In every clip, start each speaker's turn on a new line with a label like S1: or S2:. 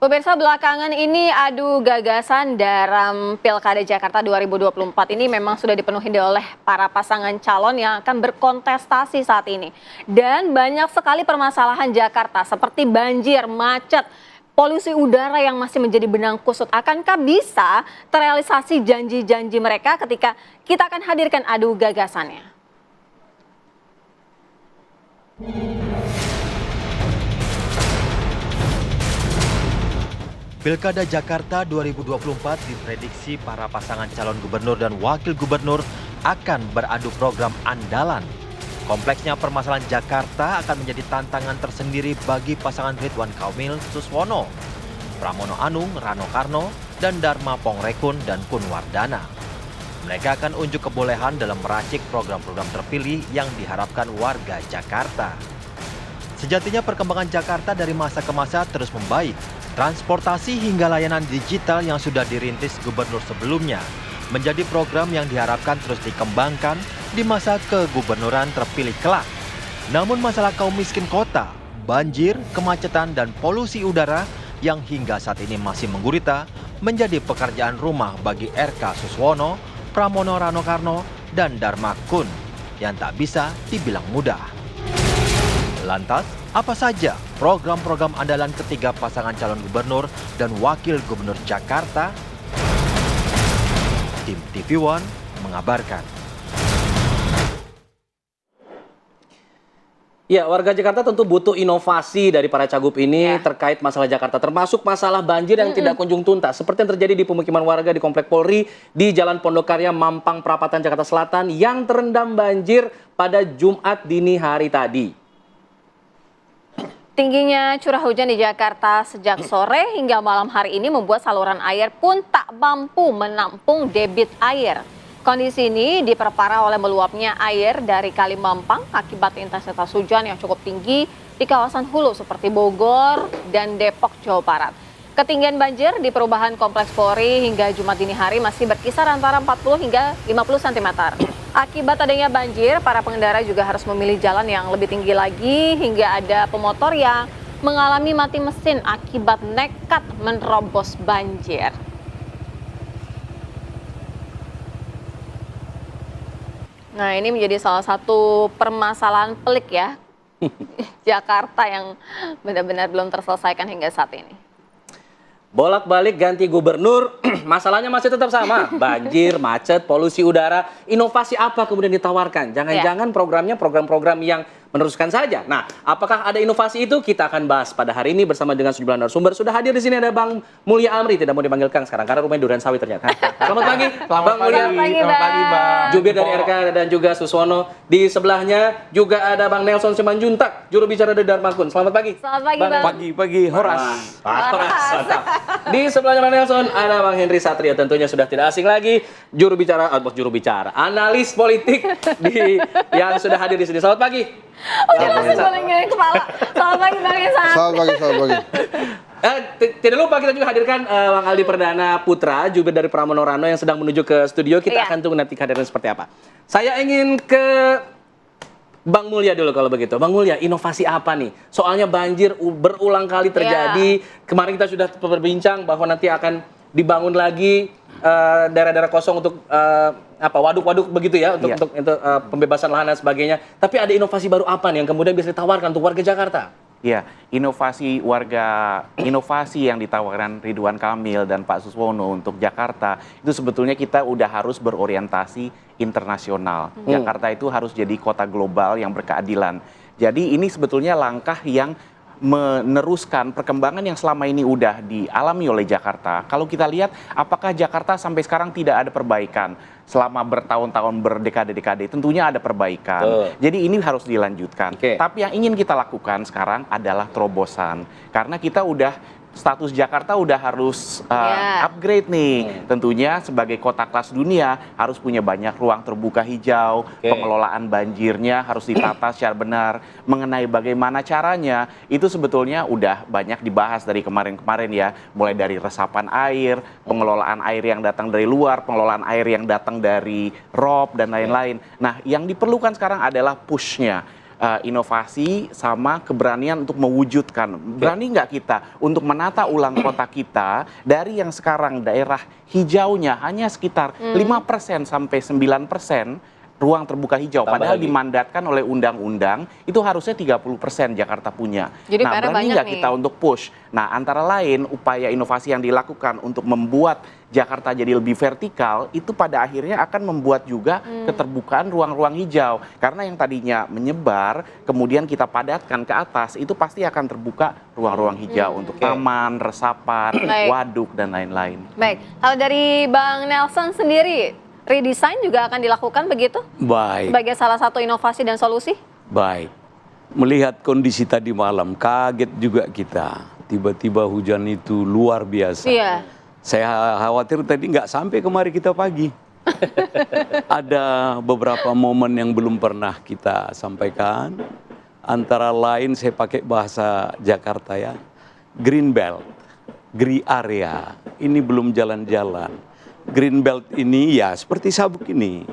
S1: Pemirsa, belakangan ini adu gagasan dalam Pilkada Jakarta 2024 ini memang sudah dipenuhi oleh para pasangan calon yang akan berkontestasi saat ini. Dan banyak sekali permasalahan Jakarta seperti banjir, macet, polusi udara yang masih menjadi benang kusut. Akankah bisa terrealisasi janji-janji mereka ketika kita akan hadirkan adu gagasannya?
S2: Pilkada Jakarta 2024 diprediksi para pasangan calon gubernur dan wakil gubernur akan beradu program andalan. Kompleksnya permasalahan Jakarta akan menjadi tantangan tersendiri bagi pasangan Ridwan Kamil Suswono, Pramono Anung, Rano Karno, dan Dharma Pongrekun dan Kunwardana. Mereka akan unjuk kebolehan dalam meracik program-program terpilih yang diharapkan warga Jakarta. Sejatinya perkembangan Jakarta dari masa ke masa terus membaik. Transportasi hingga layanan digital yang sudah dirintis gubernur sebelumnya menjadi program yang diharapkan terus dikembangkan di masa kegubernuran terpilih kelak. Namun masalah kaum miskin kota, banjir, kemacetan, dan polusi udara yang hingga saat ini masih menggurita menjadi pekerjaan rumah bagi RK Suswono, Pramono Rano Karno, dan Dharma Kun yang tak bisa dibilang mudah. Lantas, apa saja program-program andalan ketiga pasangan calon gubernur dan wakil gubernur Jakarta? Tim TV One mengabarkan.
S3: Ya, warga Jakarta tentu butuh inovasi dari para cagup ini terkait masalah Jakarta, termasuk masalah banjir yang tidak kunjung tuntas. Seperti yang terjadi di pemukiman warga di Komplek Polri di Jalan Pondokarya, Mampang Perapatan, Jakarta Selatan yang terendam banjir pada Jumat dini hari tadi.
S1: Tingginya curah hujan di Jakarta sejak sore hingga malam hari ini membuat saluran air pun tak mampu menampung debit air. Kondisi ini diperparah oleh meluapnya air dari Kali Mampang akibat intensitas hujan yang cukup tinggi di kawasan hulu seperti Bogor dan Depok, Jawa Barat. Ketinggian banjir di perubahan Kompleks Polri hingga Jumat dini hari masih berkisar antara 40 hingga 50 cm. Akibat adanya banjir, para pengendara juga harus memilih jalan yang lebih tinggi lagi hingga ada pemotor yang mengalami mati mesin akibat nekat menerobos banjir. Nah, ini menjadi salah satu permasalahan pelik ya Jakarta yang benar-benar belum terselesaikan hingga saat ini.
S3: Bolak-balik ganti gubernur, masalahnya masih tetap sama. Banjir, macet, polusi udara. Inovasi apa kemudian ditawarkan? Jangan-jangan programnya program-program yang meneruskan saja. Nah, apakah ada inovasi itu? Kita akan bahas pada hari ini bersama dengan sejumlah narasumber. Sudah hadir di sini ada Bang Mulya Amri, tidak mau dipanggil Kang sekarang karena rumahnya Duren Sawit ternyata. Selamat pagi, Bang Mulya.
S1: Selamat pagi, Bang.
S3: Jubir dari RK dan juga Suswono. Di sebelahnya juga ada Bang Nelson Simanjuntak, juru bicara dari Dharma Kun. Selamat pagi.
S1: Selamat pagi, Bang.
S4: Pagi-pagi, horas.
S3: Mantap. Di sebelahnya Bang Nelson ada Bang Henry Satrio, tentunya sudah tidak asing lagi, juru bicara, analis politik yang sudah hadir di sini. Selamat pagi.
S1: Kepala. Selamat pagi, Bang Henry.
S5: Selamat pagi.
S3: Tidak lupa kita juga hadirkan Bang Aldi Perdana Putra, jubir dari Pramono Rano yang sedang menuju ke studio. Kita akan tunggu nanti kehadiran seperti apa. Saya ingin ke Bang Mulya dulu kalau begitu. Bang Mulya, inovasi apa nih? Soalnya banjir berulang kali terjadi. Kemarin kita sudah berbincang bahwa nanti akan dibangun lagi daerah-daerah kosong untuk waduk-waduk begitu ya, untuk pembebasan lahan dan sebagainya. Tapi ada inovasi baru apa nih yang kemudian bisa ditawarkan untuk warga Jakarta?
S4: Ya, inovasi yang ditawarkan Ridwan Kamil dan Pak Suswono untuk Jakarta itu sebetulnya kita udah harus berorientasi internasional. Jakarta itu harus jadi kota global yang berkeadilan. Jadi ini sebetulnya langkah yang meneruskan perkembangan yang selama ini udah dialami oleh Jakarta. Kalau kita lihat apakah Jakarta sampai sekarang tidak ada perbaikan selama bertahun-tahun, berdekade-dekade, tentunya ada perbaikan. Jadi ini harus dilanjutkan. Tapi yang ingin kita lakukan sekarang adalah terobosan. Karena kita udah status Jakarta udah harus upgrade nih. Tentunya sebagai kota kelas dunia harus punya banyak ruang terbuka hijau, pengelolaan banjirnya harus ditata secara benar. Mengenai bagaimana caranya, itu sebetulnya udah banyak dibahas dari kemarin-kemarin ya. Mulai dari resapan air, pengelolaan air yang datang dari luar, pengelolaan air yang datang dari ROP dan lain-lain. Nah, yang diperlukan sekarang adalah push-nya. inovasi sama keberanian untuk mewujudkan. Berani nggak kita untuk menata ulang kota kita dari yang sekarang daerah hijaunya hanya sekitar 5% sampai 9% ruang terbuka hijau.
S3: Tambah
S4: Padahal
S3: lagi.
S4: dimandatkan oleh undang-undang itu harusnya 30% Jakarta punya.
S1: Jadi
S4: Nah,
S1: PR-nya
S4: berani
S1: banyak
S4: nggak
S1: nih.
S4: kita untuk push? Nah, antara lain upaya inovasi yang dilakukan untuk membuat Jakarta jadi lebih vertikal, itu pada akhirnya akan membuat juga keterbukaan ruang-ruang hijau. Karena yang tadinya menyebar, kemudian kita padatkan ke atas, itu pasti akan terbuka ruang-ruang hijau untuk taman, resapan,
S1: Baik.
S4: waduk, dan lain-lain.
S1: Baik, kalau dari Bang Nelson sendiri, redesign juga akan dilakukan begitu?
S5: Baik,
S1: Sebagai salah satu inovasi dan solusi?
S5: baik. Melihat kondisi tadi malam, kaget juga kita. Tiba-tiba hujan itu luar biasa.
S1: Iya.
S5: Saya khawatir tadi nggak sampai kemari kita pagi. Ada beberapa momen yang belum pernah kita sampaikan. Antara lain saya pakai bahasa Jakarta ya. Green Belt, Green Area. Ini belum jalan-jalan. Green Belt ini ya seperti sabuk ini.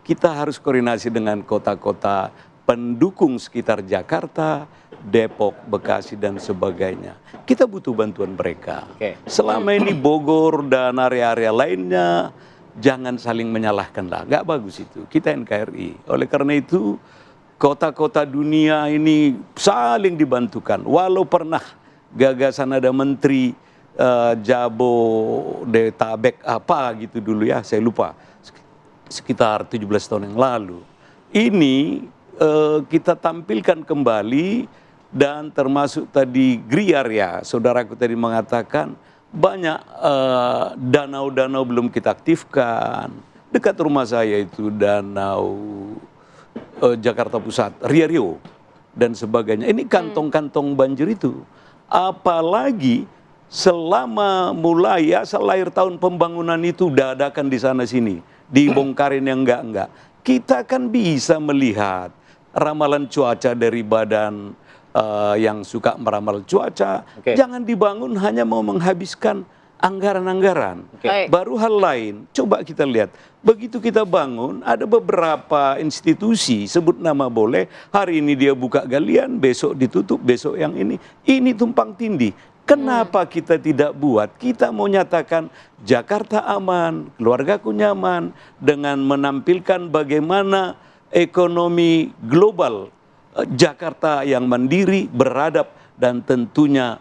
S5: Kita harus koordinasi dengan kota-kota pendukung sekitar Jakarta, Depok, Bekasi, dan sebagainya. Kita butuh bantuan mereka.
S3: Oke.
S5: Selama ini Bogor dan area-area lainnya, jangan saling menyalahkan lah. Nggak bagus itu. Kita NKRI. Oleh karena itu, kota-kota dunia ini saling dibantukan. Walau pernah gagasan ada menteri Jabodetabek apa gitu dulu ya, saya lupa. Sekitar 17 tahun yang lalu. Ini kita tampilkan kembali dan termasuk tadi Griar ya, saudaraku tadi mengatakan banyak danau-danau belum kita aktifkan. Dekat rumah saya itu danau Jakarta Pusat, Rio dan sebagainya. Ini kantong-kantong banjir itu. Apalagi selama mulai ya lahir tahun pembangunan itu dadakan di sana sini, dibongkarin yang enggak. Kita kan bisa melihat ramalan cuaca dari badan yang suka meramal cuaca.
S3: Oke.
S5: Jangan dibangun hanya mau menghabiskan anggaran-anggaran.
S1: Oke.
S5: Baru hal lain, coba kita lihat. Begitu kita bangun, ada beberapa institusi, sebut nama boleh, hari ini dia buka galian, besok ditutup, besok yang ini. Ini tumpang tindih. Kenapa kita tidak buat? Kita mau nyatakan Jakarta aman, keluargaku nyaman, dengan menampilkan bagaimana ekonomi global Jakarta yang mandiri, beradab, dan tentunya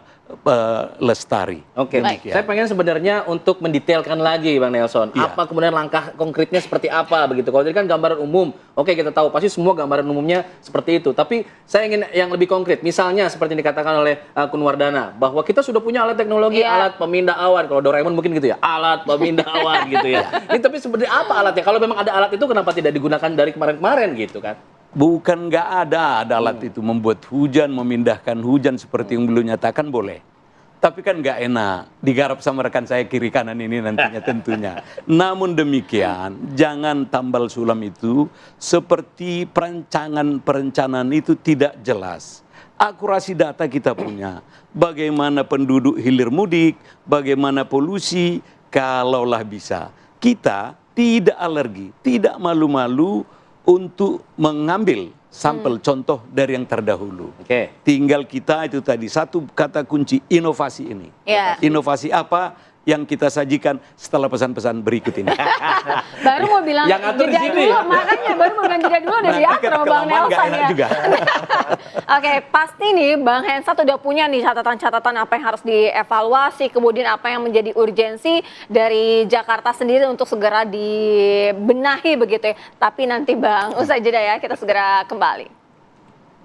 S5: lestari.
S3: Oke,
S1: Baik.
S3: saya pengen sebenarnya untuk mendetailkan lagi Bang Nelson,
S5: Iya.
S3: apa kemudian langkah konkretnya seperti apa begitu. Kalau tadi kan gambaran umum, oke kita tahu pasti semua gambaran umumnya seperti itu. Tapi saya ingin yang lebih konkret, misalnya seperti yang dikatakan oleh Kunwardana, bahwa kita sudah punya alat teknologi,
S1: Iya.
S3: alat pemindah awan. Kalau Doraemon mungkin gitu ya, alat pemindah awan gitu ya. Ini tapi sebenarnya apa alatnya? Kalau memang ada alat itu kenapa tidak digunakan dari kemarin-kemarin gitu kan?
S5: Bukan nggak ada alat itu membuat hujan, memindahkan hujan seperti yang beliau nyatakan boleh. Tapi kan nggak enak digarap sama rekan saya kiri kanan ini nantinya tentunya. Namun demikian, jangan tambal sulam itu seperti perencanaan itu tidak jelas. Akurasi data kita punya. Bagaimana penduduk hilir mudik, bagaimana polusi, kalaulah bisa. Kita tidak alergi, tidak malu-malu untuk mengambil sampel contoh dari yang terdahulu.
S3: Oke.
S5: Tinggal kita itu tadi satu kata kunci inovasi ini.
S1: Ya.
S5: Inovasi apa yang kita sajikan setelah pesan-pesan berikut ini.
S1: Baru mau bilang
S3: Yang ngatur di
S1: jeda
S3: sini.
S1: dulu, makanya baru mau bilang jeda dulu udah
S5: Nanti
S1: diatur sama Bang
S5: kelamaan nggak
S1: Nelson
S5: enak
S1: ya.
S5: juga.
S1: Oke, pasti nih Bang Hensat udah punya nih catatan-catatan apa yang harus dievaluasi, kemudian apa yang menjadi urgensi dari Jakarta sendiri untuk segera dibenahi begitu ya. Tapi nanti Bang, usai jeda ya, kita segera kembali.